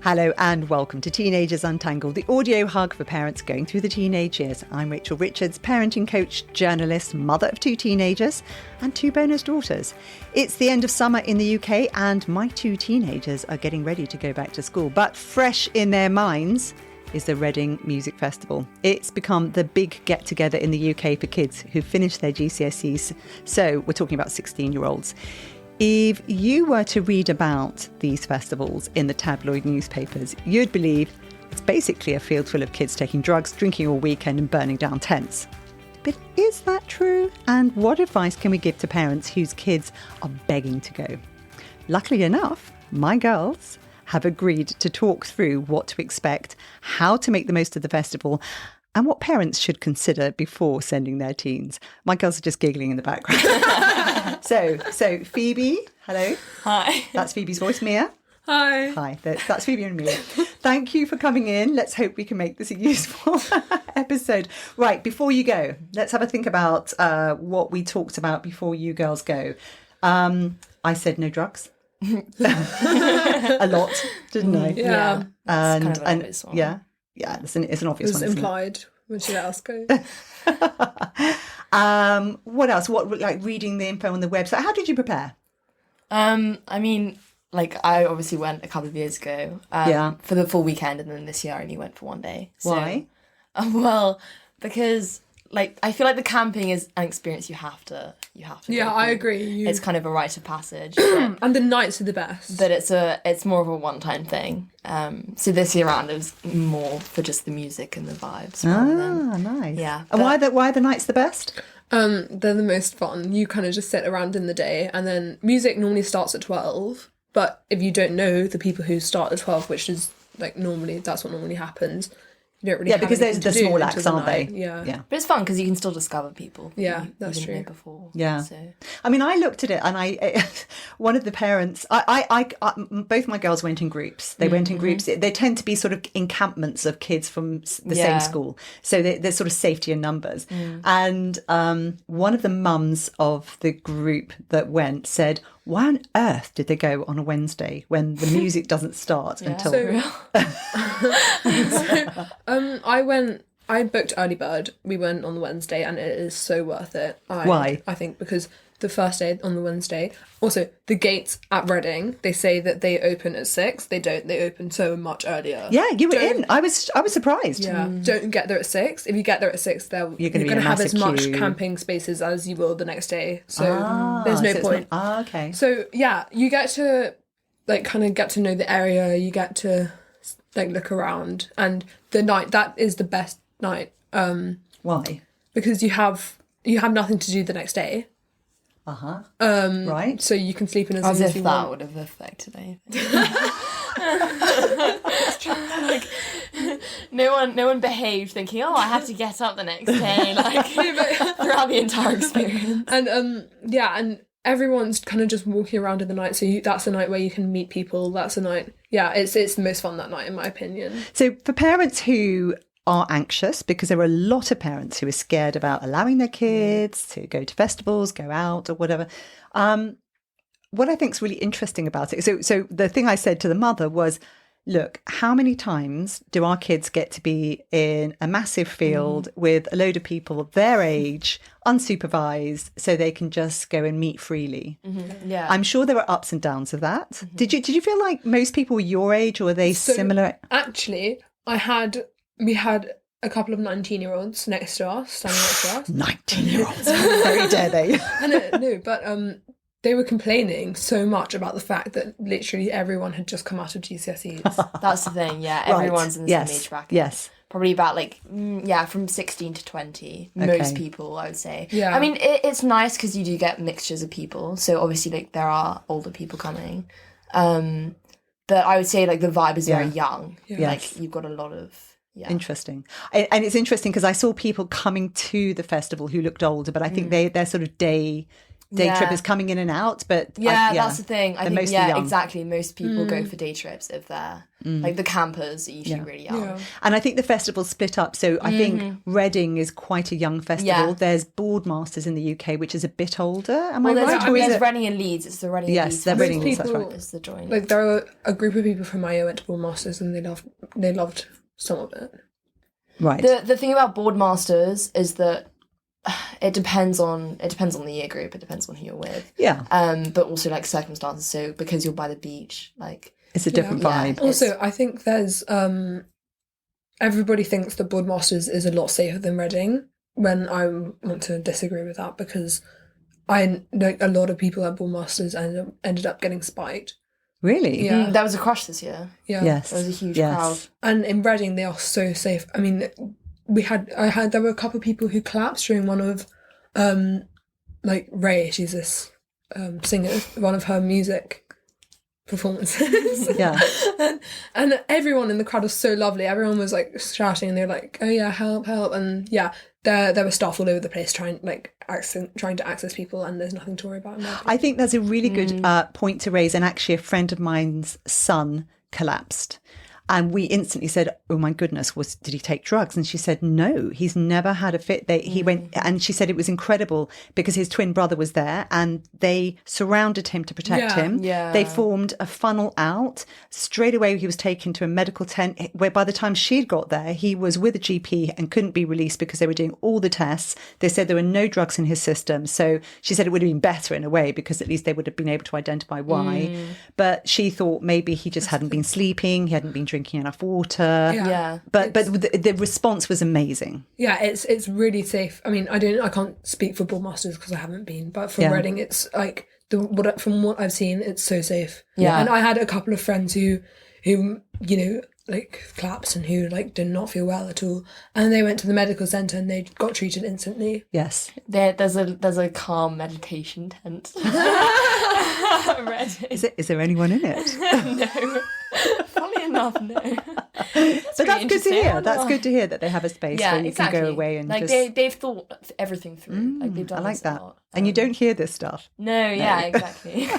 Hello and welcome to Teenagers Untangled, the audio hug for parents going through the teenage years. I'm Rachel Richards, parenting coach, journalist, mother of 2 teenagers and 2 bonus daughters. It's the end of summer in the UK and my 2 teenagers are getting ready to go back to school. But fresh in their minds is the Reading Music Festival. It's become the big get-together in the UK for kids who finish their GCSEs. So we're talking about 16-year-olds. If you were to read about these festivals in the tabloid newspapers, you'd believe it's basically a field full of kids taking drugs, drinking all weekend and burning down tents. But is that true? And what advice can we give to parents whose kids are begging to go? Luckily enough, my girls have agreed to talk through what to expect, how to make the most of the festival, and what parents should consider before sending their teens. My girls are just giggling in the background. So Phoebe, hello. Hi. That's Phoebe's voice. Mia. Hi. Hi, that's Phoebe and Mia. Thank you for coming in. Let's hope we can make this a useful episode. Right, before you go, let's have a think about what we talked about before you girls go. I said no drugs. A lot, didn't I? Yeah. And, it's kind of an obvious one. yeah, it's an obvious It was one. Isn't implied when she let us go. What else? What, like reading the info on the website? How did you prepare? I mean, like I obviously went a couple of years ago for the full weekend, and then this year I only went for one day. So, Why? Well, because like I feel like the camping is an experience you have to Yeah, go I through. agree. It's kind of a rite of passage. And the nights are the best. But it's more of a one-time thing. So this year round it was more for just the music and the vibes. rather than- Nice. Yeah. And why are the nights the best? They're the most fun. You kind of just sit around in the day, and then music normally starts at 12. But if you don't know the people who start at 12, which is like normally, that's what normally happens, you don't really have because those are anything the to do small until acts, the aren't they? night. Yeah. Yeah. But it's fun because you can still discover people. Yeah, you that's didn't know true. before. Yeah. So. I mean, I looked at it and one of the parents, both my girls went in groups. They went in groups. They tend to be sort of encampments of kids from the same school. So there's sort of safety in numbers. And one of the mums of the group that went said, why on earth did they go on a Wednesday when the music doesn't start until... I booked early bird. We went on the Wednesday, and it is so worth it. Why? I think because the first day on the Wednesday, also the gates at Reading, they say that they open at 6. They don't. They open so much earlier. Yeah, you were in. I was surprised. Yeah, don't get there at 6. If you get there at 6, you're going to have as much camping spaces as you will the next day. So there's no point. Okay. So yeah, you get to like kind of get to know the area. You get to like look around, and the night that is the best night. Why? Because you have nothing to do the next day. Right. So you can sleep in as As long as if you that want. would have affected anything. No one behaved thinking, oh, I have to get up the next day, like throughout the entire experience. And and everyone's kind of just walking around in the night. So that's a night where you can meet people. That's a night. Yeah, it's the most fun that night, in my opinion. So for parents who are anxious, because there are a lot of parents who are scared about allowing their kids to go to festivals, go out or whatever. What I think is really interesting about it. So the thing I said to the mother was, look, how many times do our kids get to be in a massive field with a load of people of their age, unsupervised, so they can just go and meet freely? Yeah. I'm sure there were ups and downs of that. Did you feel like most people were your age, or were they similar? Actually, we had a couple of 19-year-olds next to us, standing next to us. 19-year-olds. How very dare they? No, but they were complaining so much about the fact that literally everyone had just come out of GCSEs. That's the thing, yeah. Everyone's in the same age bracket. Yes. Probably about from 16 to 20. Okay. Most people, I would say. Yeah. I mean, it's nice because you do get mixtures of people. So obviously, like, there are older people coming. But I would say, like, the vibe is very young. Yeah. Like, you've got a lot of... Yeah. Interesting. And it's interesting because I saw people coming to the festival who looked older, but I think they're sort of day day trippers coming in and out, but that's the thing. I think mostly young. exactly. Most people go for day trips if they're like the campers are usually really young. Yeah. And I think the festival's split up. So I think Reading is quite a young festival. Yeah. There's Boardmasters in the UK, which is a bit older. Am I There's, right? there's Reading and Leeds. It's the Reading and Leeds. Yes, they're Reading and Leeds, that's people- right. It's the joint. Like there were a group of people from my year went to Boardmasters and they loved some of it. Right. The thing about Boardmasters is that it depends on the year group. It depends on who you're with. Yeah. But also like circumstances. So because you're by the beach, like It's a different vibe. Also, I think there's everybody thinks that Boardmasters is a lot safer than Reading, when I want to disagree with that, because I know a lot of people at Boardmasters ended up getting spiked. Really? Yeah. there was a crush this year. Yeah. Yes. There was a huge crowd. And in Reading, they are so safe. I mean, there were a couple of people who collapsed during one of, like Ray, she's this singer, one of her music performances. Yeah. and everyone in the crowd was so lovely. Everyone was like shouting, and they were like, "Oh yeah, help, help!" And yeah, there were staff all over the place trying to access people, and there's nothing to worry about. I think that's a really good point to raise. And actually, a friend of mine's son collapsed. And we instantly said, "Oh my goodness, did he take drugs?" And she said, "No, he's never had a fit." He went, and she said it was incredible because his twin brother was there, and they surrounded him to protect him. Yeah. They formed a funnel out. Straight away, he was taken to a medical tent. Where by the time she'd got there, he was with a GP and couldn't be released because they were doing all the tests. They said there were no drugs in his system. So she said it would have been better in a way because at least they would have been able to identify why. But she thought maybe he just hadn't been sleeping. He hadn't been drinking enough water. Yeah. But the response was amazing. Yeah, it's really safe. I mean, I can't speak for Boardmasters because I haven't been, but from Reading, it's like from what I've seen, it's so safe. Yeah. And I had a couple of friends who you know, like collapsed and who like did not feel well at all, and they went to the medical centre and they got treated instantly. Yes. There's a calm meditation tent. Is there anyone in it? No. Funny enough, no. But that's good to hear. That's good to hear that they have a space where you can go away and like just... they've thought everything through. Like they've done. I like this a that. lot. And you don't hear this stuff. No, yeah, exactly.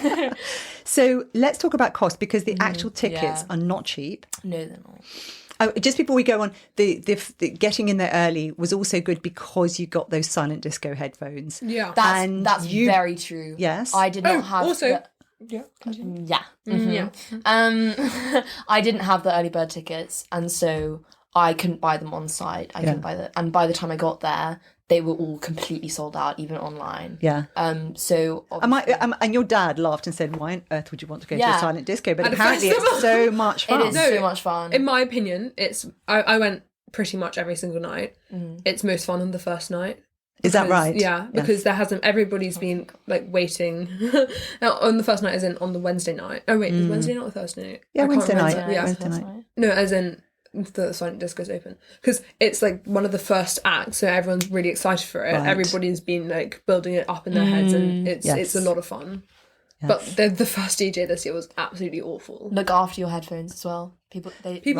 So let's talk about cost, because the actual tickets are not cheap. No, they're not. Oh, just before we go on, the getting in there early was also good because you got those silent disco headphones. Yeah. That's very true. Yes. I did not have also yeah. I didn't have the early bird tickets, and so I couldn't buy them on site. Couldn't buy and by the time I got there, they were all completely sold out, even online. Yeah. So and your dad laughed and said, "Why on earth would you want to go to a silent disco?" But At a apparently, it's festival. so much fun. it is so much fun. in my opinion, it's I went pretty much every single night. It's most fun on the first night. Is that Because- right? Yeah, because there hasn't. Everybody's been like waiting on the first night, as in on the Wednesday night. Oh wait, is Wednesday not the Thursday night? Yeah, I can't Wednesday remember. night. Yeah, Wednesday night. no, as in the silent disco's open, because it's like one of the first acts, so everyone's really excited for it. Right. Everybody's been like building it up in their heads, and it's a lot of fun. But the first DJ this year was absolutely awful. Look after your headphones as well. People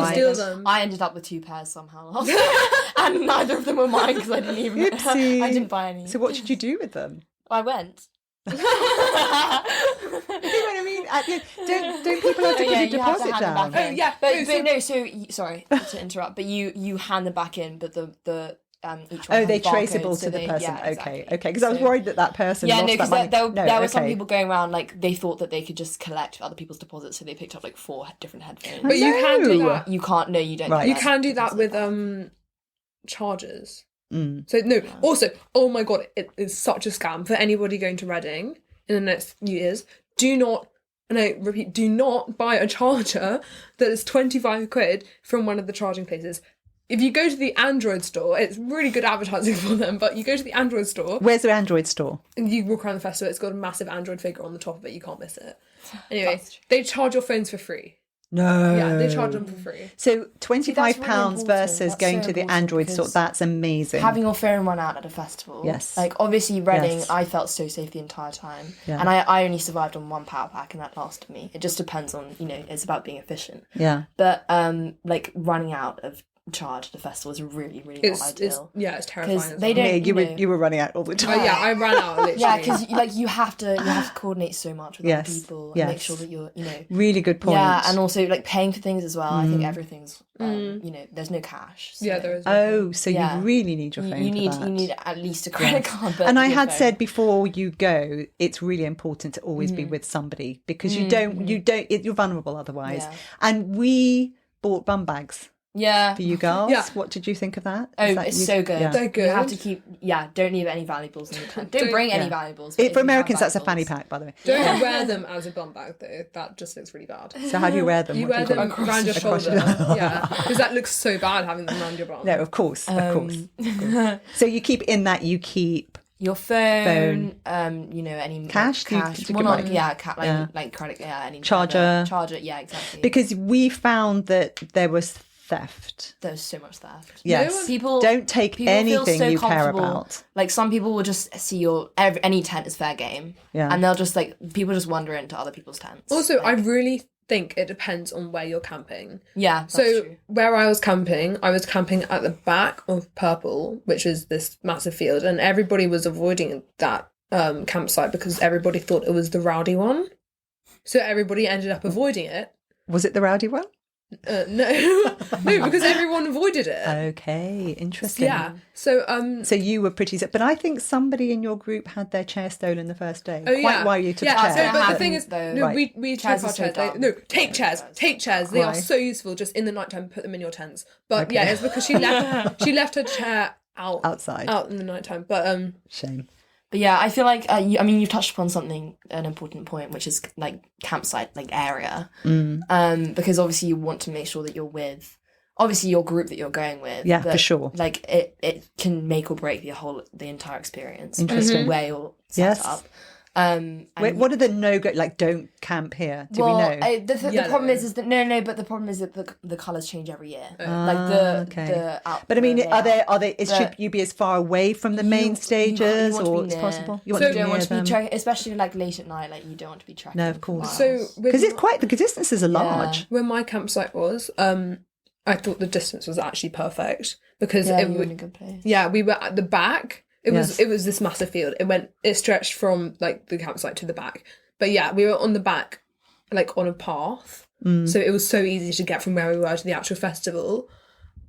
steal them. I ended up with 2 pairs somehow, and neither of them were mine because I didn't even. Oopsie. I didn't buy any. So what did you do with them? I went. You know what I mean? Don't people have to put a you have to deposit hand them down? back in. Oh, yeah. But no. So sorry to interrupt, but you hand them back in, but the each one Oh, has they're a barcode, traceable so to the they- person. yeah, exactly. Okay. Because I was worried that person Yeah, lost no, that money. because there were some okay. people going around like they thought that they could just collect other people's deposits, so they picked up like 4 different headphones. But you can do No. that. You can't. No, you don't. Right. do You that. can do that with chargers. Mm. So no. Also, oh my god, it is such a scam for anybody going to Reading in the next few years. Do not, and I repeat, do not buy a charger that is 25 quid from one of the charging places. If you go to the Android store, it's really good advertising for them, but you go to the Android store Where's the Android store? and you walk around the festival, it's got a massive Android figure on the top of it, you can't miss it. Anyway, they charge your phones for free. No. Yeah, they charge them for free. So £25 really important. versus That's going so to the important Android store. because That's amazing. Having your phone run out at a festival. Yes. Like, obviously, Reading, Yes. I felt so safe the entire time. Yeah. And I only survived on 1 power pack, and that lasted me. It just depends on, it's about being efficient. Yeah. But, like, running out of charge at a festival is really, really not ideal. It's terrifying. Because they don't. You were running out all the time. I ran out literally. Yeah, because like you have to coordinate so much with other people and make sure that you're really good point. Yeah, and also like paying for things as well. I think everything's there's no cash. So. Yeah, there is. So you really need your phone. You need at least a credit card. But and I had said before you go, it's really important to always be with somebody because you're vulnerable otherwise. Yeah. And we bought bum bags. Yeah. For you girls. Yeah. What did you think of that? It's so good. Yeah. They're good. You have to keep, don't leave any valuables in the tent. Don't bring any valuables. For Americans, that's a fanny pack, by the way. Don't wear them as a bum bag, though. That just looks really bad. So how do you wear them? You wear them around your shoulder. Yeah. Because that looks so bad, having them around your bum. No, of course. So you keep your phone, any cash, like credit, any charger, yeah, exactly. Because we found that there was theft. There's so much theft. Yes, people don't take anything you care about. Like some people will just see any tent is fair game, and they'll just people just wander into other people's tents. Also, I really think it depends on where you're camping. Yeah, that's so true. Where I was camping at the back of Purple, which is this massive field, and everybody was avoiding that campsite because everybody thought it was the rowdy one. So everybody ended up avoiding it. Was it the rowdy one? No, because everyone avoided it. Okay, interesting. Yeah. So so you were pretty, but I think somebody in your group had their chair stolen the first day. Oh, Quite why you took a chair. So, but the thing is, we chairs took our so chairs. Take chairs. They are so useful. Just in the nighttime, put them in your tents. But it's because she left her chair outside in the nighttime. But shame. But yeah, I feel like you've touched upon an important point, which is like campsite area. Because obviously you want to make sure that you're with your group that you're going with. Yeah, for sure. Like it can make or break the entire experience. Interesting. Where you're set up. Wait, what are the no-go, don't camp here? Do we know? The problem is that but the problem is that the colours change every year. But I mean, should you be as far away from the main stages or as possible? You don't want to be trekking, especially late at night. Like you don't want to be trekking. No, of course. So because the distances are large. Where my campsite was, I thought the distance was actually perfect because you were in a good place. Yeah, we were at the back. It was this massive field. It stretched from the campsite to the back. But yeah, we were on the back, on a path. So it was so easy to get from where we were to the actual festival.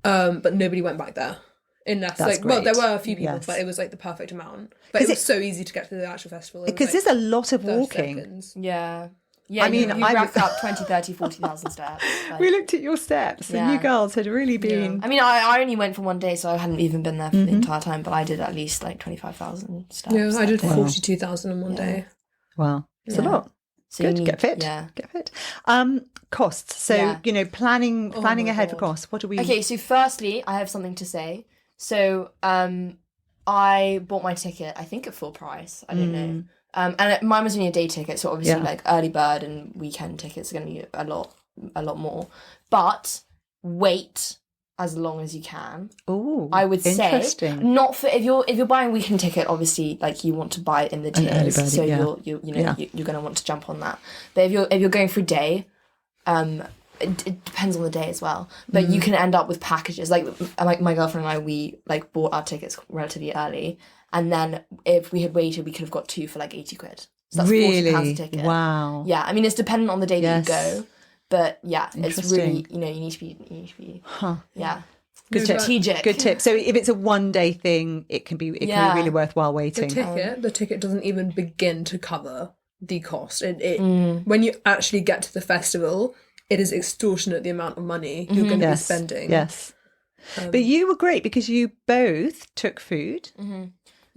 But nobody went back there. Unless there were a few people, but it was the perfect amount. But it was so easy to get to the actual festival. Because there's a lot of walking. Seconds. Yeah. Yeah, I mean, you racked up 20, 30, 40,000 steps. We looked at your steps and you girls had really been... Yeah. I mean, I only went for one day, so I hadn't even been there for the entire time, but I did at least 25,000 steps. Yeah, I did 42,000 in one day. Wow. It's a lot. So good. Get fit. Yeah. Get fit. Costs. So, planning ahead for costs. What do we... Okay, so firstly, I have something to say. So, I bought my ticket, I think at full price. I don't know. And mine was only a day ticket, so obviously early bird and weekend tickets are going to be a lot more. But wait as long as you can. Oh, I would say not for if you're buying a weekend ticket. Obviously, you want to buy it in the tiers, so you're going to want to jump on that. But if you're going for a day, it depends on the day as well. But you can end up with packages. Like my girlfriend and I, we bought our tickets relatively early. And then if we had waited, we could have got 2 for 80 quid. So that's £40 a ticket. Wow. Yeah, I mean, it's dependent on the day that you go. But yeah, it's really, you need to be, good strategic. Good tip. So if it's a one-day thing, it can be really worthwhile waiting. The ticket doesn't even begin to cover the cost. When you actually get to the festival, it is extortionate the amount of money you're going to be spending. Yes. But you were great because you both took food. Mm-hmm.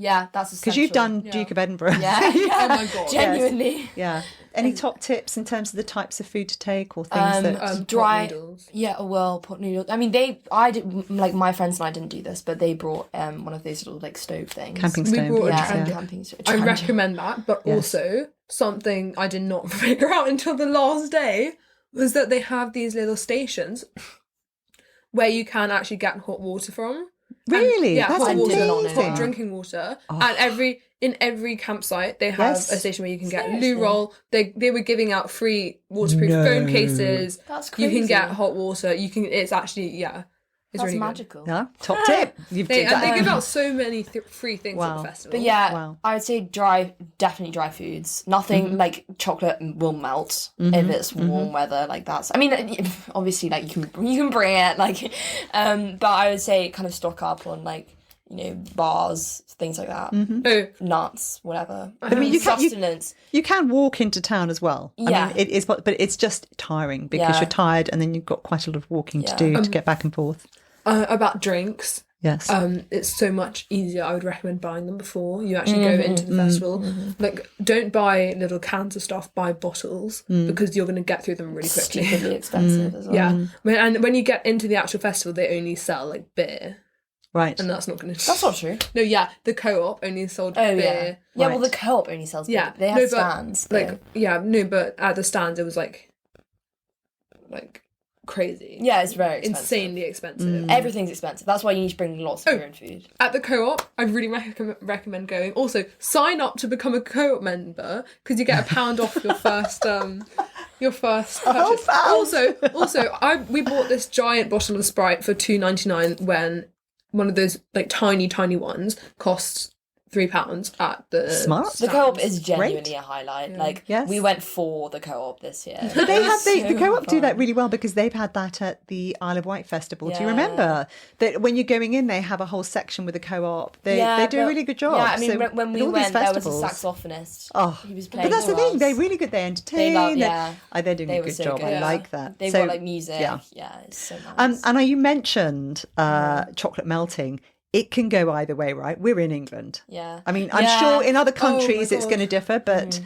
Yeah, that's essential. Because you've done Duke of Edinburgh. Yeah. Oh my God. Genuinely. Yeah. Any top tips in terms of the types of food to take or things dry pot noodles. Yeah, pot noodles. I mean, I did, my friends and I didn't do this, but they brought one of those little stove things. Camping stove. We brought a camping stove. I recommend that, but also something I did not figure out until the last day was that they have these little stations where you can actually get hot water from. Really? Yeah, that's hot water, amazing. hot drinking water. And in every campsite they have a station where you can get loo roll. They were giving out free waterproof phone cases. That's crazy. You can get hot water. It's actually It's That's really magical. Yeah, top tip. They give out so many free things at the festival. But yeah, I would say definitely dry foods. Nothing like chocolate will melt if it's warm weather like that. I mean, obviously, like you can bring it, like, but I would say kind of stock up on like, you know, bars, things like that. Nuts, whatever. But I mean, sustenance. You can walk into town as well. Yeah. I mean, it is, but it's just tiring because you're tired and then you've got quite a lot of walking to do to get back and forth. About drinks. Yes. It's so much easier. I would recommend buying them before you actually go into the festival. Like, don't buy little cans of stuff, buy bottles, because you're going to get through them really quickly. Stupidly expensive as well. Yeah. And when you get into the actual festival, they only sell, like, beer. Right. And that's not going to... That's not true. No, yeah. The Co-op only sold beer. Yeah, well, the Co-op only sells beer. Yeah. They have stands. But at the stands, it was, like crazy. Yeah, it's very expensive. Insanely expensive. Everything's expensive. That's why you need to bring lots of your own food. At the Co-op, I'd really recommend going. Also, sign up to become a Co-op member because you get £1 off your first purchase. Also, we bought this giant bottle of Sprite for $2.99 when one of those like tiny ones costs £3 at the Smart. The Co-op is genuinely a highlight. Yeah. Like, we went for the Co-op this year. But the Co-op do that really well because they've had that at the Isle of Wight Festival. Do you remember that when you're going in, they have a whole section with the Co-op? They do a really good job. Yeah, I mean, when we went, there was a saxophonist. Oh, he was playing. But that's the thing; they're really good. They entertain. They're doing a good job. Good. I like that. They've got like music. Yeah, it's so nice. And you mentioned chocolate melting. It can go either way, right? We're in England. Yeah. I mean, I'm sure in other countries it's going to differ, but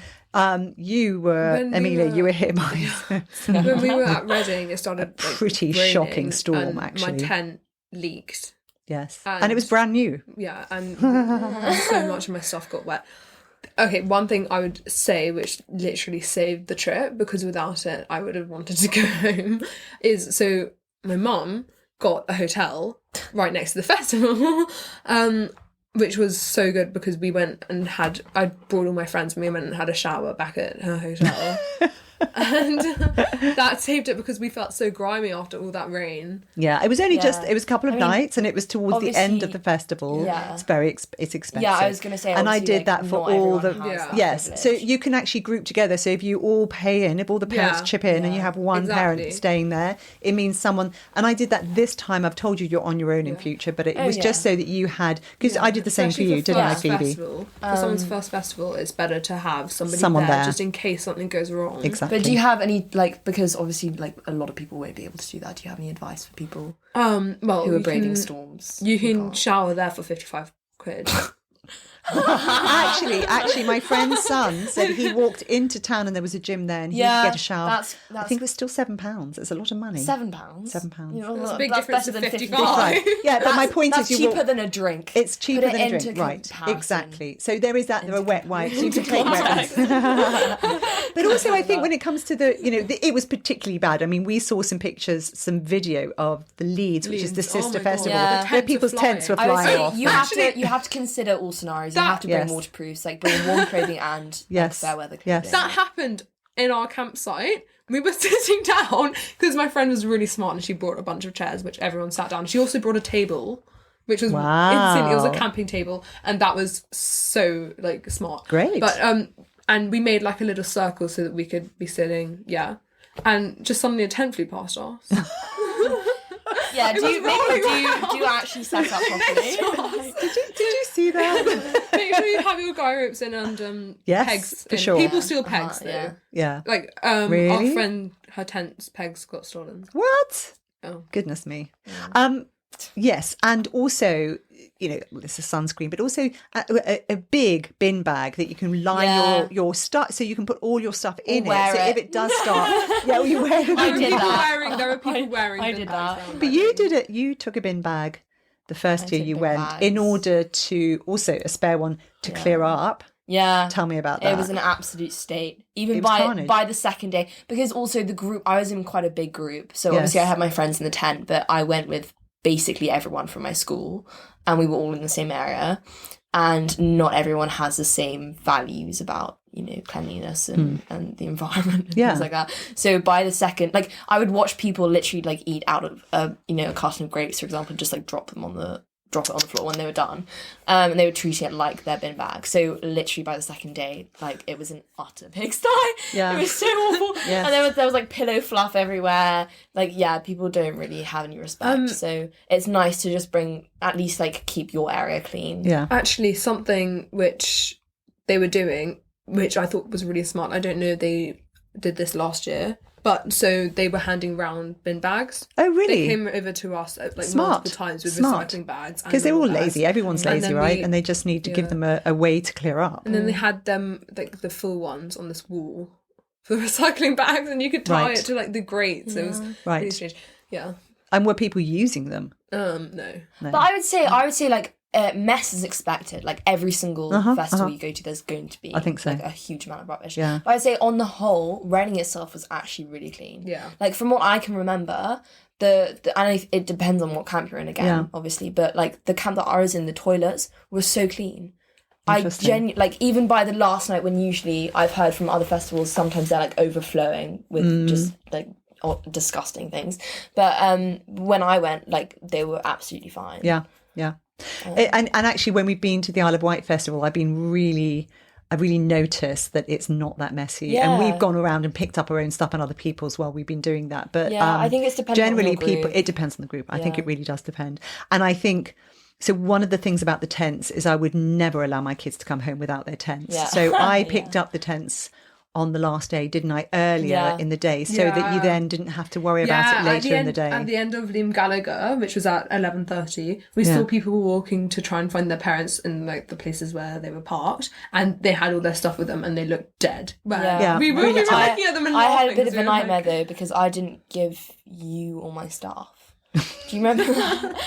you were, Amelia, you were hit by when we were at Reading, it started like, pretty raining, shocking storm, and actually. my tent leaked. Yes. And it was brand new. Yeah, and so much of my stuff got wet. Okay, one thing I would say, which literally saved the trip, because without it, I would have wanted to go home, is so my mum got a hotel right next to the festival, which was so good because we went and I brought all my friends and we went and had a shower back at her hotel. And that saved it because we felt so grimy after all that rain. Yeah, it was only it was a couple of nights and it was towards the end of the festival. Yeah. It's expensive. Yeah, I was going to say, and I did that for all the yes. So you can actually group together. So if you all pay in, if all the parents chip in and you have one parent staying there, it means someone. And I did that this time. I've told you you're on your own in future, but it was just so that you had, because I did the same for you, didn't I, Phoebe? For someone's first festival, it's better to have somebody there just in case something goes wrong. Exactly. But do you have any, like, because obviously, like, a lot of people won't be able to do that. Do you have any advice for people well, who are braving storms? You can shower there for £55. Actually, my friend's son said he walked into town and there was a gym there and he could get a shower. That's I think it was still £7. It's a lot of money. £7? £7. That's a big difference to 55. Yeah, but my point is, cheaper than a drink. It's cheaper than a drink, right? Exactly. So there is that. There are wet wipes. You can take wet wipes. But also, I think when it comes to it was particularly bad. I mean, we saw some pictures, some video of the Leeds, which is the sister festival, where people's tents were flying off. You have to consider all scenarios. You have to bring waterproofs, like bring warm clothing and fair weather clothing. Yes. That happened in our campsite. We were sitting down because my friend was really smart and she brought a bunch of chairs, which everyone sat down. She also brought a table, which was insane. It was a camping table, and that was so like smart. Great. But and we made like a little circle so that we could be sitting. Yeah, and just suddenly a tent flew past us. Yeah, do you actually set up properly? Did you see that? Make sure you have your guy ropes in and pegs. For sure. People steal pegs though. Yeah. Like really? Our friend, her tent's pegs got stolen. What? Oh goodness me. Yes, and also, this is sunscreen, but also a big bin bag that you can line your stuff, so you can put all your stuff in it. So if it does start, you wear it. There are people wearing. I did that. But you did it. You took a bin bag the first year you went in order to also a spare one to clear up. Yeah. Tell me about that. It was an absolute state. Even by the second day, because also the group, I was in quite a big group, so obviously I had my friends in the tent, but I went with basically everyone from my school and we were all in the same area, and not everyone has the same values about cleanliness and the environment and things like that. So by the second, like, I would watch people literally like eat out of a carton of grapes, for example, and just like drop it on the floor when they were done, and they were treating it like their bin bag. So literally by the second day, like, it was an utter pigsty. It was so awful. And there was like pillow fluff everywhere. Like, people don't really have any respect. So it's nice to just at least like keep your area clean. Actually, something which they were doing, which I thought was really smart, I don't know if they did this last year, but so they were handing round bin bags. Oh, really? They came over to us like multiple times with recycling bags. Because they're all lazy. Everyone's lazy, right? And they just need to give them a way to clear up. And then they had them, like, the full ones on this wall for the recycling bags, and you could tie it to like the grates. It was really strange. Yeah. And were people using them? No. But I would say like, mess is expected. Like, every single festival you go to, there's going to be, I think so, like, a huge amount of rubbish. But I'd say on the whole, Reading itself was actually really clean. Like, from what I can remember, and it depends on what camp you're in again, obviously, but like the camp that I was in, the toilets were so clean. I like, even by the last night, when usually I've heard from other festivals, sometimes they're like overflowing with just like disgusting things, but when I went, like, they were absolutely fine. And actually, when we've been to the Isle of Wight festival, I've really noticed that it's not that messy, and we've gone around and picked up our own stuff and other people's while we've been doing that. But I think it's dependent generally on the group. It depends on the group. I think it really does depend. And I think, so one of the things about the tents is I would never allow my kids to come home without their tents. So I picked up the tents on the last day, didn't I, earlier in the day, so that you then didn't have to worry about it later in the day. At the end of Liam Gallagher, which was at 11:30, we saw people walking to try and find their parents in like the places where they were parked, and they had all their stuff with them and they looked dead. We were looking at them and laughing. I had a bit of a nightmare though, because I didn't give you all my stuff. Do you remember that?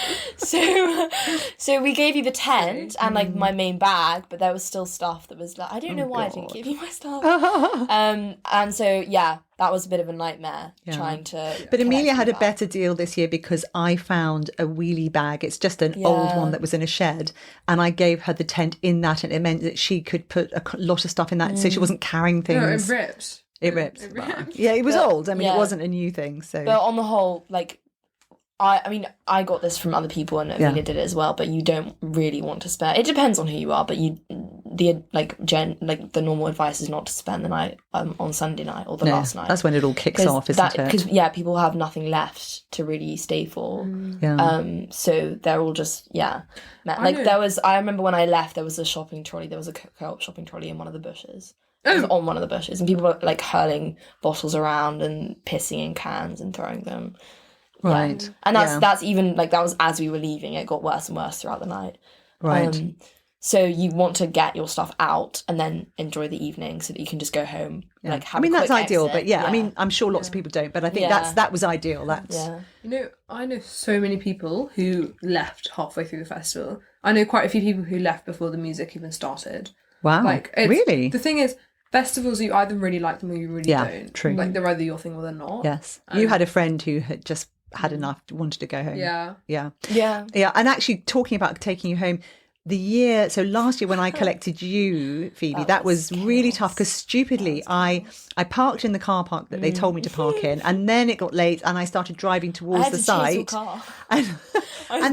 So we gave you the tent and like my main bag, but there was still stuff that was like, I don't know why I didn't give you my stuff. And so that was a bit of a nightmare trying to. But Amelia had a better deal this year, because I found a wheelie bag. It's just an old one that was in a shed, and I gave her the tent in that, and it meant that she could put a lot of stuff in that, so she wasn't carrying things. No, it ripped. It ripped. Yeah, it was old. I mean, it wasn't a new thing. So, but on the whole, like, I mean, I got this from other people, and Amelia did it as well. But you don't really want to spend. It depends on who you are, but the normal advice is not to spend the night on Sunday night or the last night. That's when it all kicks off, isn't it? Because people have nothing left to really stay for. So they're all just like, there was. I remember when I left, there was a shopping trolley. There was a co-op shopping trolley in one of the bushes. It was on one of the bushes, and people were like hurling bottles around and pissing in cans and throwing them. Right. And that's even like, that was as we were leaving. It got worse and worse throughout the night. Right. So you want to get your stuff out and then enjoy the evening so that you can just go home. Like, have a quick that's ideal, exit. but I mean, I'm sure lots of people don't, but I think that was ideal. You know, I know so many people who left halfway through the festival. I know quite a few people who left before the music even started. Wow. Like, really? The thing is, festivals, you either really like them or you really don't. True. Like, they're either your thing or they're not. Yes. You had a friend who had just had enough, wanted to go home. Yeah. And actually, talking about taking you home, last year when I collected you, Phoebe, that was really tough, because stupidly I parked in the car park that they told me to park in, and then it got late and I started driving towards the site, and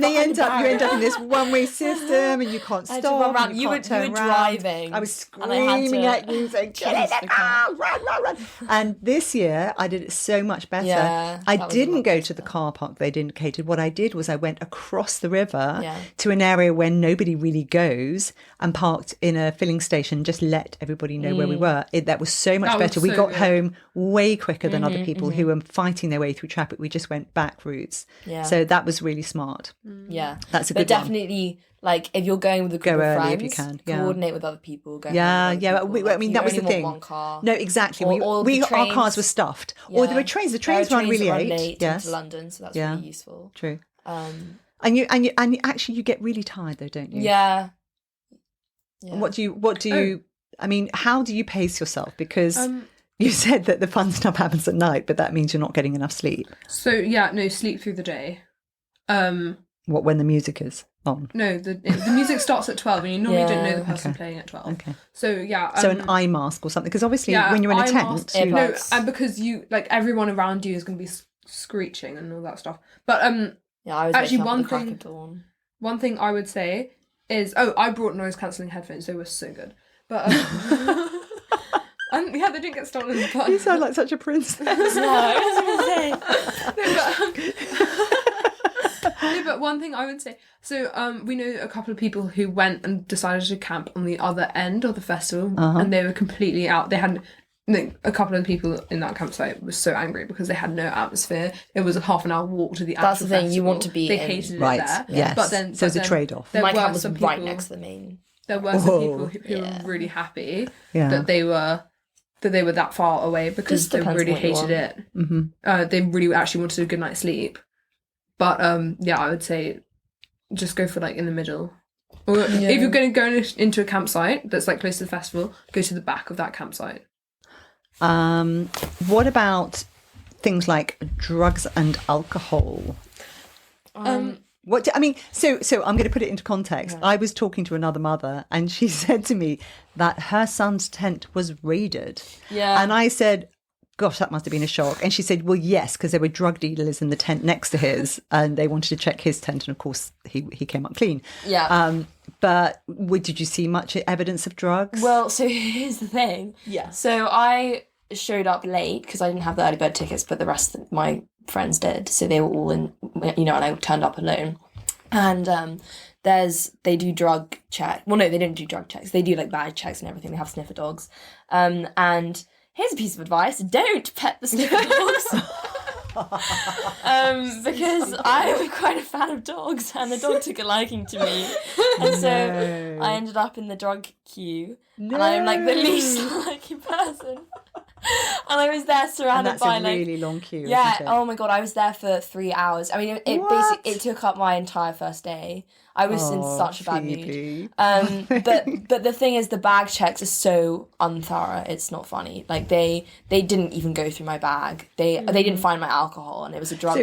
you end up in this one-way system, and you can't stop, and you can't turn around. Driving. I was screaming at you saying, get in the car, run. And this year I did it so much better. I didn't go to the car park they'd indicated. What I did was I went across the river to an area where nobody really goes, and parked in a filling station, just let everybody know where we were. That was so much better. We got home way quicker than other people who were fighting their way through traffic. We just went back routes. So that was really smart. That's a good one. But definitely, like, if you're going with a group of friends, if you can. Coordinate with other people. Go I mean, that was the thing. One car. No, exactly. Our cars were stuffed. Or there were trains. The trains run really late. Into London, so that's really useful. True. And you actually you get really tired though, don't you? Yeah. And what do you I mean, how do you pace yourself? Because you said that the fun stuff happens at night, but that means you're not getting enough sleep. So sleep through the day. What, when the music is? on? No, the music starts at 12 and you normally don't know the person playing at 12. Okay. So, yeah. So an eye mask or something, because obviously when you're in a tent... No, and because you, like, everyone around you is going to be screeching and all that stuff. But, I was actually, one thing I would say is... Oh, I brought noise-cancelling headphones. They were so good. But, and, they didn't get stolen. But... You sound like such a princess. No, I was going to say... No, but one thing I would say, so we know a couple of people who went and decided to camp on the other end of the festival, and they were completely out. They had a couple of people in that campsite were so angry because they had no atmosphere. It was a half an hour walk to the actual festival. That's the thing, you want to be They hated it there. Yes. But then, so it's a trade-off. My camp was right next to the main. There were some people who were really happy that they were that far away because they really hated it. Mm-hmm. They really actually wanted a good night's sleep. But I would say just go for like in the middle. Or if you're going to go into a campsite that's like close to the festival, go to the back of that campsite. What about things like drugs and alcohol? So I'm going to put it into context. I was talking to another mother and she said to me that her son's tent was raided. Yeah. And I said, gosh, that must have been a shock. And she said, well, yes, because there were drug dealers in the tent next to his and they wanted to check his tent. And of course, he came up clean. Yeah. But did you see much evidence of drugs? Well, so here's the thing. Yeah. So I showed up late because I didn't have the early bird tickets, but the rest of my friends did. So they were all in, and I turned up alone. And they do drug check. Well, no, they don't do drug checks. They do like bag checks and everything. They have sniffer dogs. And here's a piece of advice: don't pet the sniffer dogs. Because I'm quite a fan of dogs, and the dog took a liking to me, and so I ended up in the drug queue, and I'm like the least lucky person. And I was there surrounded by a really long queue. Yeah. Isn't it? Oh my god, I was there for 3 hours. I mean, it basically took up my entire first day. I was in such a bad mood. But the thing is, the bag checks are so unthorough. It's not funny. Like they didn't even go through my bag. They didn't find my alcohol, and it was a drug. So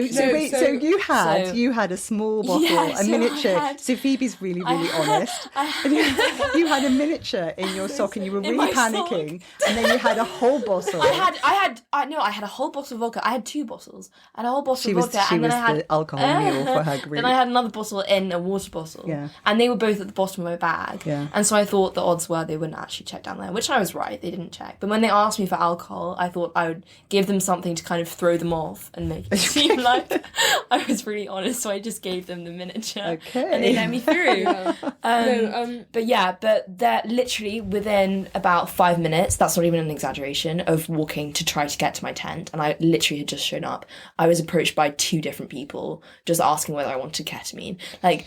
you had a small bottle, a miniature. So Phoebe's really honest. You had a miniature in your sock, and you were really panicking. And then you had a whole bottle. I had a whole bottle of vodka. I had 2 bottles. I had a whole bottle of vodka, and then I had the alcohol mule for her group. Then I had another bottle in a water bottle. Yeah. And they were both at the bottom of my bag. Yeah. And so I thought the odds were they wouldn't actually check down there, which I was right, they didn't check. But when they asked me for alcohol, I thought I would give them something to kind of throw them off and make it seem like I was really honest, so I just gave them the miniature. Okay. And they let me through. But they're literally within about 5 minutes, that's not even an exaggeration, of walking to try to get to my tent, and I literally had just shown up. I was approached by 2 different people just asking whether I wanted ketamine. Like,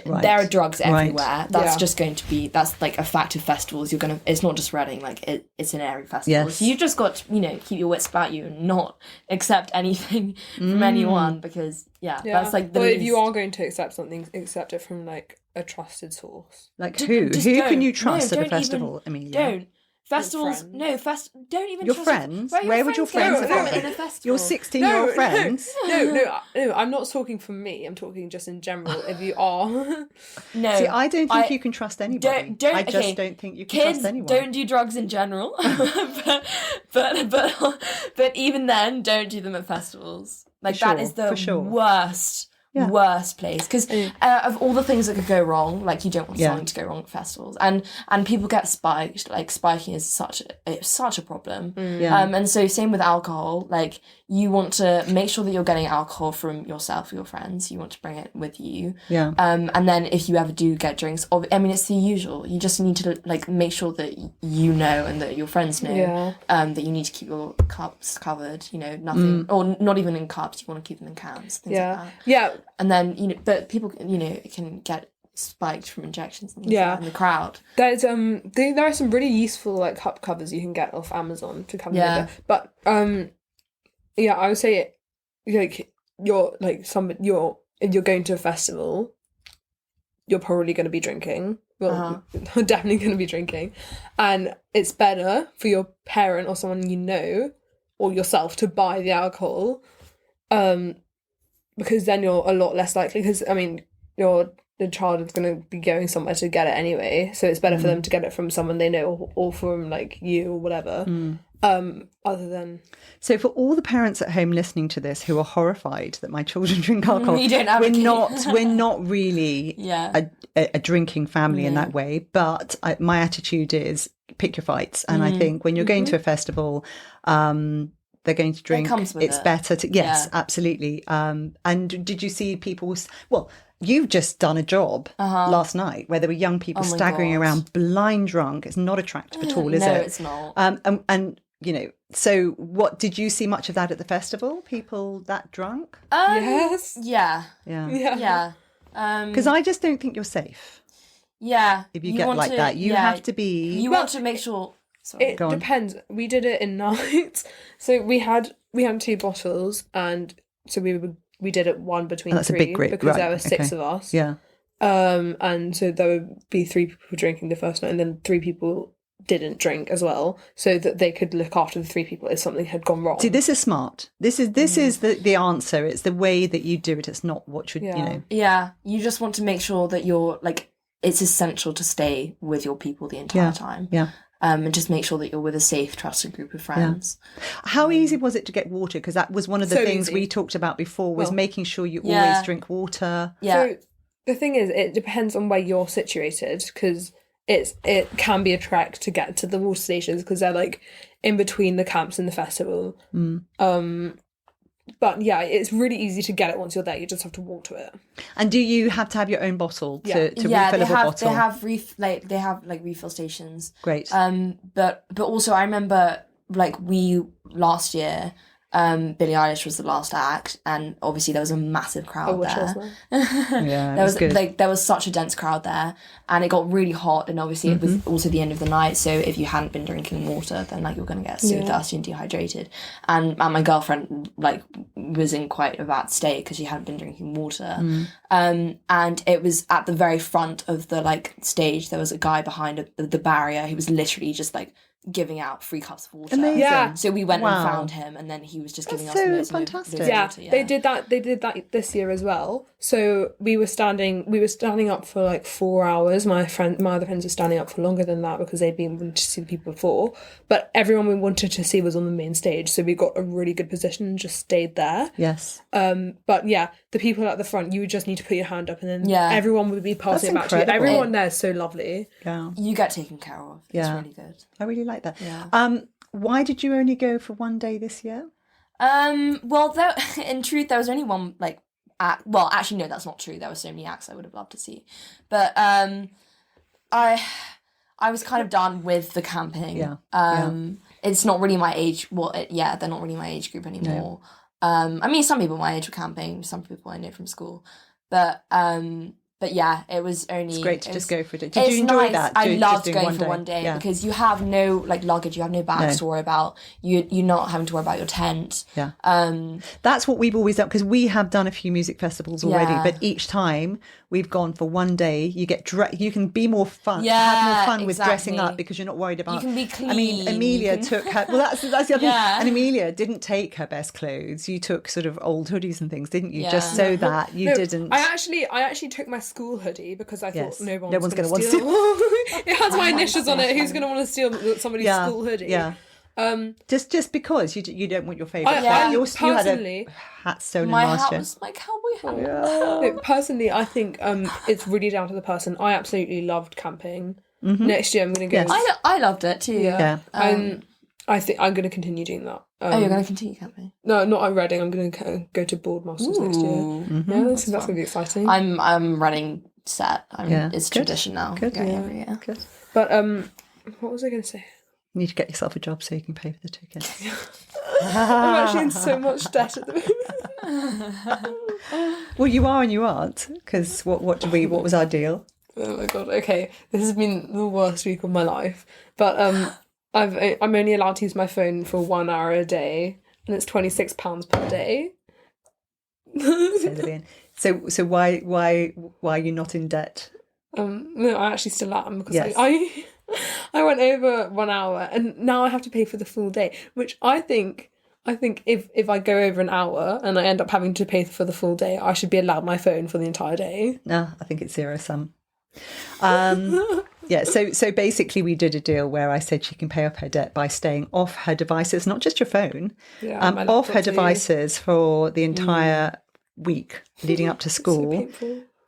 there are drugs everywhere. Right. That's just going to be, that's like a fact of festivals. It's not just Reading, like it's an airy festival. Yes. So you've just got to, keep your wits about you and not accept anything from anyone, because that's like the least. If you are going to accept something, accept it from like a trusted source. Like who? Who can you trust at a festival? Don't. Festivals, don't even your trust friends. Where would your friends have in a festival? Your 16-year-old friends. No. I'm not talking for me. I'm talking just in general. If you are, no. See, I don't think you can trust anybody. I just don't think you can trust anyone. Don't do drugs in general, but even then, don't do them at festivals. Like that is the worst place, because of all the things that could go wrong, like you don't want something to go wrong at festivals, and people get spiked. Like spiking is such a problem. And so same with alcohol. Like you want to make sure that you're getting alcohol from yourself or your friends. You want to bring it with you. And then if you ever do get drinks, it's the usual. You just need to like make sure that you know and that your friends know that you need to keep your cups covered. Nothing, or not even in cups. You want to keep them in cans. Things like that. Yeah. And then, but people, can get spiked from injections and in the crowd. There's there are some really useful like cup covers you can get off Amazon to cover it. But I would say like if you're going to a festival, you're probably going to be drinking. Well, you're definitely going to be drinking, and it's better for your parent or someone or yourself to buy the alcohol. Because then you're a lot less likely, because, your the child is going to be going somewhere to get it anyway, so it's better for them to get it from someone they know or from like you or whatever. Other than so, for all the parents at home listening to this who are horrified that my children drink alcohol, we're not really a drinking family in that way. But my attitude is pick your fights, and I think when you're going to a festival, they're going to drink. It's better to absolutely. And did you see people? Well, you've just done a job last night where there were young people staggering around blind drunk. It's not attractive at all, is it? No, it's not. And you know, so what, did you see much of that at the festival? People that drunk? yes, yeah. Because I just don't think you're safe. Yeah, if you get like that, you have to be. You want to make sure. Sorry. It depends. We did it in nights, so we had 2 bottles, and so we did it one between that's 3 a big group, because there were 6 of us. Yeah. And so there would be 3 people drinking the first night, and then 3 people didn't drink as well, so that they could look after the 3 people if something had gone wrong. See, this is smart. This is the answer. It's the way that you do it. It's not what you know. Yeah, you just want to make sure that you're like, it's essential to stay with your people the entire time. Yeah. And just make sure that you're with a safe, trusted group of friends. Yeah. How easy was it to get water? Because that was one of the things we talked about before, was making sure you always drink water. Yeah. So the thing is, it depends on where you're situated, because it can be a trek to get to the water stations, because they're like in between the camps and the festival. But yeah, it's really easy to get it once you're there. You just have to walk to it. And do you have to have your own bottle to refill a bottle? They have refill stations. Great. But also I remember last year, Billie Eilish was the last act, and obviously there was a massive crowd there. Yeah, it was good. There was such a dense crowd there, and it got really hot, and obviously it was also the end of the night, so if you hadn't been drinking water, then you're going to get so thirsty and dehydrated. And my girlfriend was in quite a bad state because she hadn't been drinking water. And it was at the very front of the stage. There was a guy behind the barrier who was literally just giving out free cups of water. Amazing. Yeah. So we went and found him, and then he was just giving us loads fantastic. of water. They did that this year as well. So we were standing up for 4 hours. My other friends were standing up for longer than that because they'd been wanting to see the people before. But everyone we wanted to see was on the main stage, so we got a really good position and just stayed there. Yes. But yeah, the people at the front, you would just need to put your hand up, and then everyone would be passing it back to you. incredible. Everyone there is so lovely. Yeah. You get taken care of. It's really good. I really like that. Yeah. Why did you only go for one day this year? Well, in truth, there was only one act. Well, actually, no, that's not true. There were so many acts I would have loved to see, but I was kind of done with the camping. Yeah. It's not really my age. Well, they're not really my age group anymore. No. I mean, some people my age were camping. Some people I know from school, but yeah, it was only... It's great to just go for it. Did you enjoy that? I loved going for one day because you have no luggage, you have no bags to worry about. You're not having to worry about your tent. Yeah. That's what we've always done, because we have done a few music festivals already, but each time we've gone for one day, you get you can be more fun, have more fun with dressing up, because you're not worried about... You can be clean. I mean, Amelia took her... Well, that's the other thing. And Amelia didn't take her best clothes. You took sort of old hoodies and things, didn't you? Just so that you didn't... I actually took my school hoodie because I thought no one's going to want to steal. It has my initials on it. Who's going to want to steal somebody's school hoodie? Yeah. Just because you don't want your favourite. You had a hat stolen last year. My cowboy hat. No, personally, I think it's really down to the person. I absolutely loved camping. Next year, I'm going to go. Yes. I loved it too. Yeah. I think I'm going to continue doing that. You're going to continue camping? No, not at Reading. I'm going to go to Boardmasters next year. Yeah, that's going to be exciting. I'm running set. It's tradition now. Good. Going every year. Good. But what was I going to say? You need to get yourself a job so you can pay for the tickets. I'm actually in so much debt at the moment. Well, you are and you aren't, because what was our deal? Oh my god. Okay, this has been the worst week of my life. But I'm only allowed to use my phone for 1 hour a day, and it's £26 per day. So why are you not in debt? No, I actually still am, because I went over 1 hour, and now I have to pay for the full day, which I think I think if I go over an hour and I end up having to pay for the full day, I should be allowed my phone for the entire day. No, I think it's zero sum. Yeah, so basically we did a deal where I said she can pay off her debt by staying off her devices, not just your phone, off her devices for the entire week leading up to school,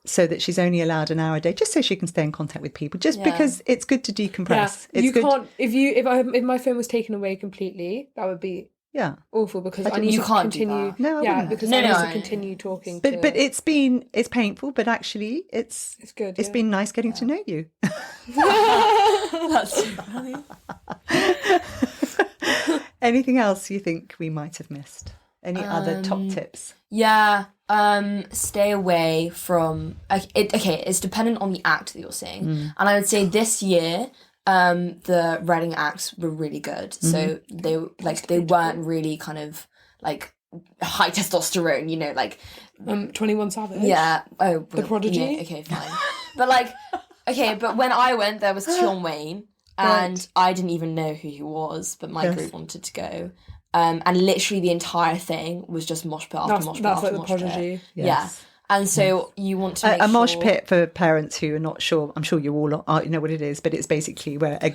so that she's only allowed an hour a day, just so she can stay in contact with people, just because it's good to decompress. Yeah, you can't, if my phone was taken away completely, that would be awful, because I need to continue. No, I because I need to continue talking. But it's painful, but actually it's good. It's been nice getting to know you. That's funny. Anything else you think we might have missed? Any other top tips? Yeah, stay away from. It's dependent on the act that you're seeing, and I would say this year, the Reading acts were really good. So they weren't really kind of like high testosterone, 21 Savage. Yeah. Oh, The Prodigy. Yeah, okay, fine. But when I went, there was Tion Wayne, and I didn't even know who he was, but my group wanted to go. And literally the entire thing was just mosh pit after mosh pit after like mosh the Prodigy. pit. Yes. Yeah. And so you want to make a mosh pit, for parents who are not sure, I'm sure you all are, you know what it is, but it's basically where a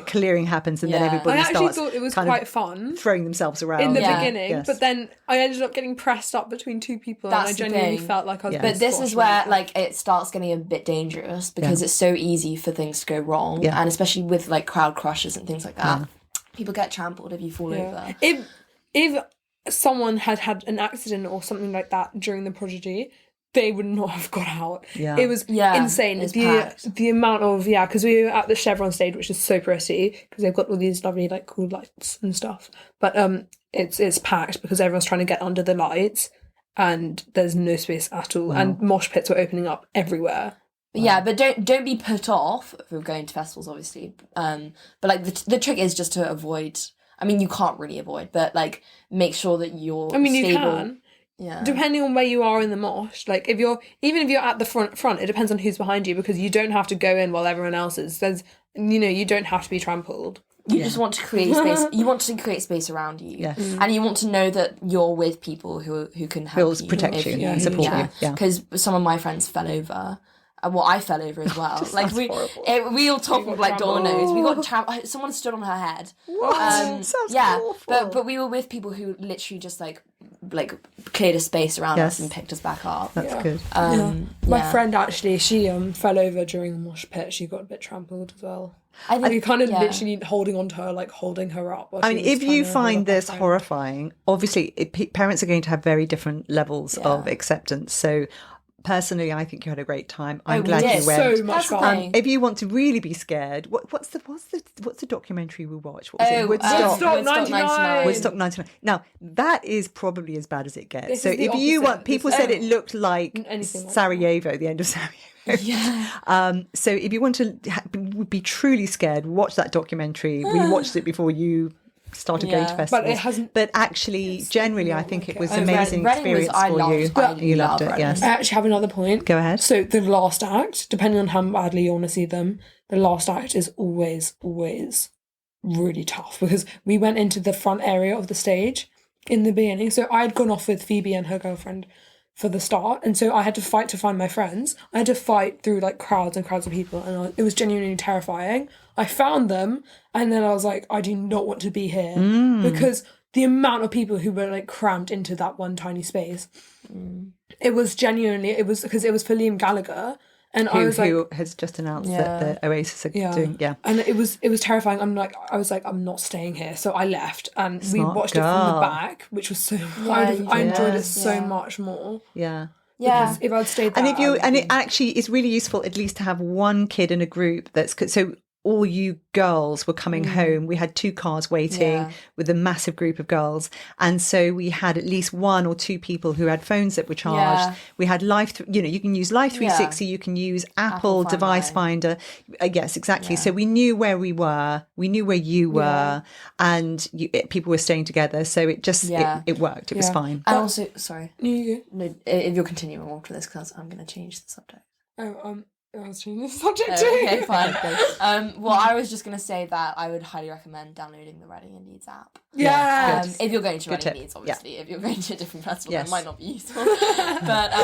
clearing happens and then everybody starts. I actually thought it was quite fun, throwing themselves around in the beginning, but then I ended up getting pressed up between two people, and I genuinely felt like I was. But this is where it starts getting a bit dangerous, because it's so easy for things to go wrong, and especially with crowd crushes and things like that. People get trampled if you fall over. If someone had an accident or something like that during the Prodigy, they would not have got out. Yeah. It was insane. The amount of, because we were at the Chevron stage, which is so pretty, because they've got all these lovely cool lights and stuff. But it's packed because everyone's trying to get under the lights, and there's no space at all. Wow. And mosh pits were opening up everywhere. Yeah, but don't be put off from going to festivals, obviously. But the trick is just to avoid. I mean, you can't really avoid, but make sure that you're. I mean, stable. You can. Yeah. Depending on where you are in the mosh, if you're at the front, it depends on who's behind you, because you don't have to go in while everyone else is. There's, you don't have to be trampled. You just want to create space. You want to create space around you, yes. And you want to know that you're with people who can help you, protect you, and support you. Yeah, because some of my friends fell over. Well, I fell over as well. We all toppled like dominoes. We got someone stood on her head. What? Sounds awful. But we were with people who literally just cleared a space around us and picked us back up. That's good. My friend actually, she fell over during the mosh pit. She got a bit trampled as well. I think you kind of literally holding onto her, holding her up. I mean, if you find this horrifying, obviously parents are going to have very different levels of acceptance. So. Personally, I think you had a great time. I'm glad you went. So much fun. If you want to really be scared, what's the documentary we watched? What was it? Woodstock 99. Woodstock 99. Now that is probably as bad as it gets. So if you want, people said it looked like Sarajevo, the end of Sarajevo. Yeah. So if you want to be truly scared, watch that documentary. We watched it before you started going to festivals, but it hasn't. But actually, generally, I think it was an amazing experience for you. You loved it, yes. I actually have another point. Go ahead. So the last act, depending on how badly you want to see them, the last act is always really tough, because we went into the front area of the stage in the beginning. So I had gone off with Phoebe and her girlfriend for the start, and so I had to fight to find my friends. I had to fight through crowds and crowds of people, and it was genuinely terrifying. I found them, and then I was like, I do not want to be here, because the amount of people who were crammed into that one tiny space. It was genuinely, because it was for Liam Gallagher, and who has just announced that the Oasis are doing, and it was terrifying. I was like, I'm not staying here, so I left, and we watched it from the back, which was so. I enjoyed it so much more. Yeah. Yeah, if I'd stayed there, it actually is really useful at least to have one kid in a group that's so. All you girls were coming home. We had 2 cars waiting with a massive group of girls. And so we had at least 1 or 2 people who had phones that were charged. Yeah. We had you can use Life 360, you can use Apple Device Finder. Yes, exactly. Yeah. So we knew where we were, we knew where you were, and people were staying together. So it just, it worked. It was fine. And also, sorry. No, if you're continuing on to this, because I'm going to change the subject. I was changing the subject too. Okay, fine. Well, I was just going to say that I would highly recommend downloading the Reading and Leeds app. Yeah. If you're going to Reading and Leeds, obviously. If you're going to a different festival, that might not be useful. But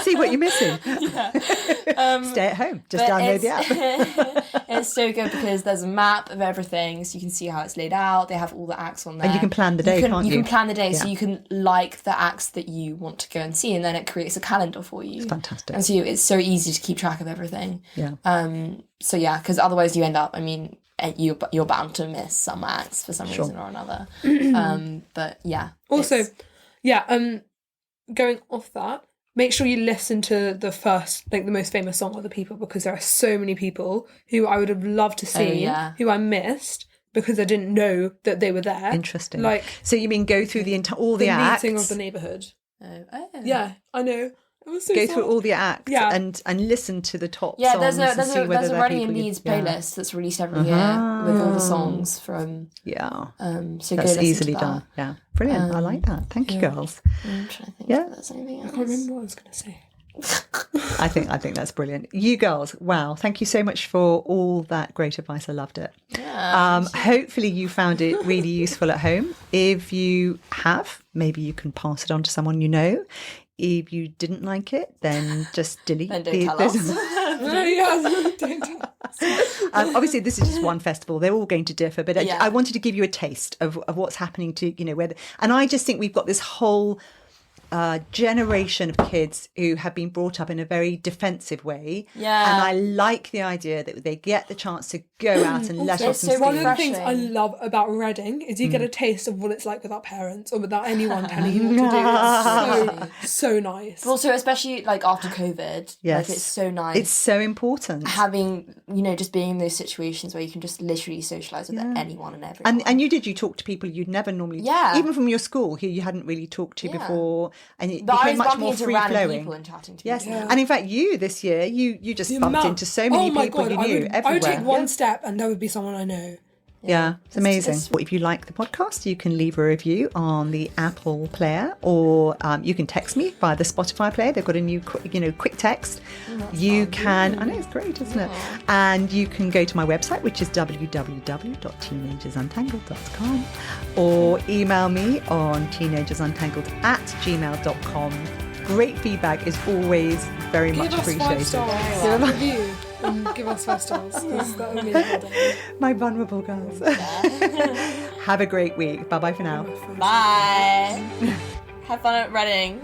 see what you're missing. Stay at home. Just download the app. It's so good because there's a map of everything, so you can see how it's laid out. They have all the acts on there. And you can plan the day, can't you? You can plan the day, so you can like the acts that you want to go and see, and then it creates a calendar for you. It's fantastic. And so it's so easy to keep track of everything. Yeah. So yeah, because otherwise you end up, I mean, you're bound to miss some acts for some reason or another. But yeah. Also, going off that, make sure you listen to the first, like the most famous song of the people, because there are so many people who I would have loved to see, who I missed because I didn't know that they were there. Interesting. Like, so you mean go through all the acts? meeting of the neighbourhood. Oh. Yeah, I know. So go through all the acts and listen to the top songs. There's a Reading and people Leeds playlist that's released every year with all the songs from. Yeah. So that's go easily to done. Yeah. Brilliant. I like that. Thank you, girls. I'm trying to think if there's anything else. I can't remember what I was going to say. I think that's brilliant. You girls, wow, thank you so much for all that great advice. I loved it. Hopefully you found it really useful at home. If you have, maybe you can pass it on to someone you know. If you didn't like it, then just delete. Then don't tell us. Don't tell us. Obviously, this is just one festival. They're all going to differ, but I wanted to give you a taste of what's happening to, and I just think we've got this whole generation of kids who have been brought up in a very defensive way. Yeah. And I like the idea that they get the chance to go out and let off some steam. One of the things I love about Reading is you get a taste of what it's like without parents or without anyone telling you what to do. It's so nice. But also, especially like after COVID, like it's so nice. It's so important. Having, just being in those situations where you can just literally socialise with anyone and everyone. And you talk to people you'd never normally, even from your school who you hadn't really talked to before. And it became much more free flowing. People and chatting to yes, people. And in fact, you this year, you just bumped into so many people you knew everywhere. I would take one step, and there would be someone I know. Yeah, it's amazing. If you like the podcast, you can leave a review on the Apple player, or you can text me via the Spotify player. They've got a new, quick text. You can, I know it's great, isn't it? And you can go to my website, which is www.teenagersuntangled.com, or email me on teenagersuntangled@gmail.com. Great feedback is always very much appreciated. Give us 5 stars. Review. And give us 5 stars, because that would mean all day. My vulnerable girls. Have a great week. Bye-bye for now. Bye. Have fun at Reading.